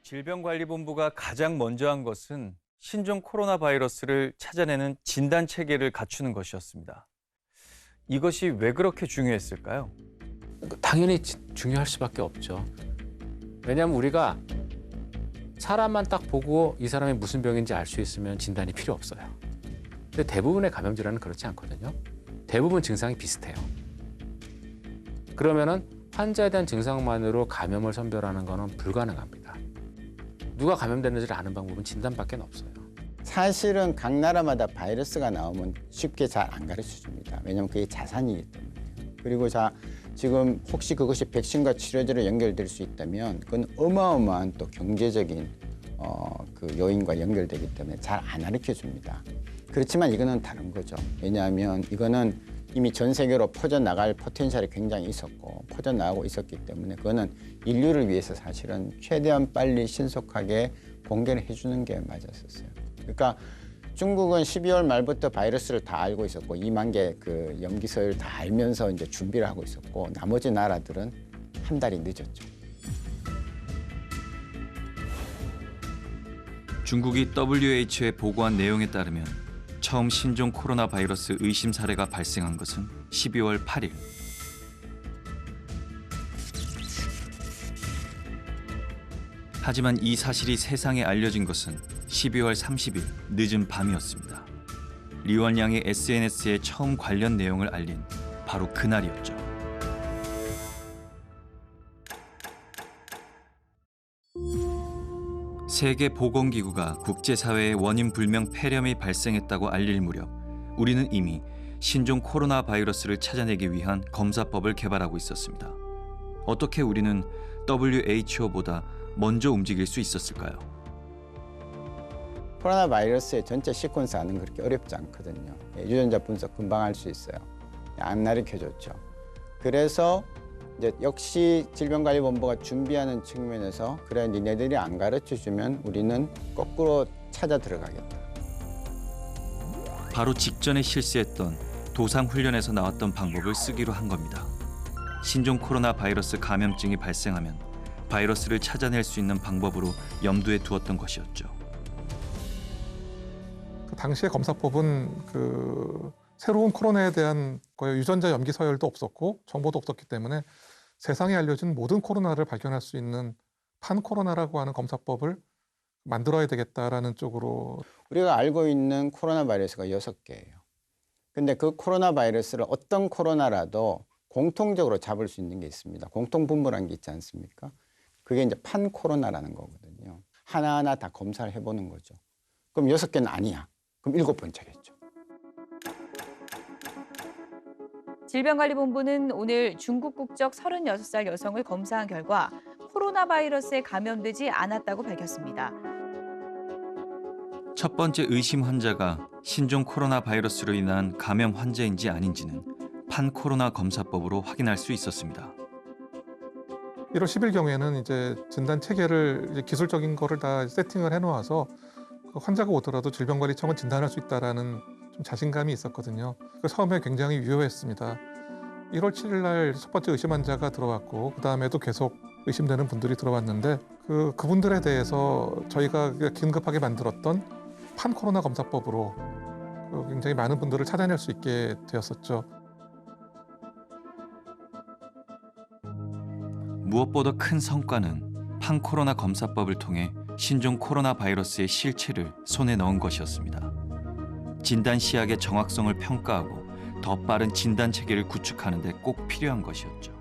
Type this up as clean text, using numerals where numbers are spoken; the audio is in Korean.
질병관리본부가 가장 먼저 한 것은 신종 코로나 바이러스를 찾아내는 진단 체계를 갖추는 것이었습니다. 이것이 왜 그렇게 중요했을까요? 당연히 중요할 수밖에 없죠. 왜냐하면 우리가 사람만 딱 보고 이 사람이 무슨 병인지 알 수 있으면 진단이 필요 없어요. 근데 대부분의 감염 질환은 그렇지 않거든요. 대부분 증상이 비슷해요. 그러면은 환자에 대한 증상만으로 감염을 선별하는 것은 불가능합니다. 누가 감염됐는지를 아는 방법은 진단밖에 없어요. 사실은 각 나라마다 바이러스가 나오면 쉽게 잘 안 가르쳐 줍니다. 왜냐하면 그게 자산이기 때문에요. 그리고 지금 혹시 그것이 백신과 치료제로 연결될 수 있다면 그건 어마어마한 또 경제적인 그 요인과 연결되기 때문에 잘 안 가르쳐 줍니다. 그렇지만 이거는 다른 거죠. 왜냐하면 이거는 이미 전 세계로 퍼져나갈 포텐셜이 굉장히 있었고 퍼져나가고 있었기 때문에 그거는 인류를 위해서 사실은 최대한 빨리 신속하게 공개를 해주는 게 맞았었어요. 그러니까 중국은 12월 말부터 바이러스를 다 알고 있었고 2만 개 그 염기서열 다 알면서 이제 준비를 하고 있었고 나머지 나라들은 한 달이 늦었죠. 중국이 WHO에 보고한 내용에 따르면 처음 신종 코로나 바이러스 의심 사례가 발생한 것은 12월 8일. 하지만 이 사실이 세상에 알려진 것은 12월 30일 늦은 밤이었습니다. 리원양이 SNS에 처음 관련 내용을 알린 바로 그날이었죠. 세계보건기구가 국제사회에 원인 불명 폐렴이 발생했다고 알릴 무렵 우리는 이미 신종 코로나 바이러스를 찾아내기 위한 검사법을 개발하고 있었습니다. 어떻게 우리는 WHO보다 먼저 움직일 수 있었을까요? 코로나 바이러스의 전체 시퀀스 아는 그렇게 어렵지 않거든요. 유전자 분석 금방 할 수 있어요. 안 가르쳐줬죠. 그래서 이제 역시 질병관리본부가 준비하는 측면에서 그래 니네들이 안 가르쳐주면 우리는 거꾸로 찾아 들어가겠다. 바로 직전에 실시했던 도상훈련에서 나왔던 방법을 쓰기로 한 겁니다. 신종 코로나 바이러스 감염증이 발생하면 바이러스를 찾아낼 수 있는 방법으로 염두에 두었던 것이었죠. 그 당시의 검사법은 새로운 코로나에 대한 유전자 염기 서열도 없었고 정보도 없었기 때문에 세상에 알려진 모든 코로나를 발견할 수 있는 판코로나라고 하는 검사법을 만들어야 되겠다라는 쪽으로. 우리가 알고 있는 코로나 바이러스가 6개예요. 근데 그 코로나 바이러스를 어떤 코로나라도 공통적으로 잡을 수 있는 게 있습니다. 공통분모라는 게 있지 않습니까? 그게 이제 판코로나라는 거거든요. 하나하나 다 검사를 해보는 거죠. 그럼 6개는 아니야. 그럼 7번째겠죠. 질병관리본부는 오늘 중국 국적 36살 여성을 검사한 결과 코로나 바이러스에 감염되지 않았다고 밝혔습니다. 첫 번째 의심 환자가 신종 코로나 바이러스로 인한 감염 환자인지 아닌지는 판코로나 검사법으로 확인할 수 있었습니다. 1월 10일 경우에는 이제 진단 체계를 이제 기술적인 거를 다 세팅을 해놓아서 환자가 오더라도 질병관리청은 진단할 수 있다라는 좀 자신감이 있었거든요. 처음에 굉장히 유효했습니다. 1월 7일 날 첫 번째 의심 환자가 들어왔고 그 다음에도 계속 의심되는 분들이 들어왔는데 그분들에 대해서 저희가 긴급하게 만들었던 판코로나 검사법으로 굉장히 많은 분들을 찾아낼 수 있게 되었었죠. 무엇보다 큰 성과는 판코로나 검사법을 통해 신종 코로나 바이러스의 실체를 손에 넣은 것이었습니다. 진단 시약의 정확성을 평가하고 더 빠른 진단 체계를 구축하는 데 꼭 필요한 것이었죠.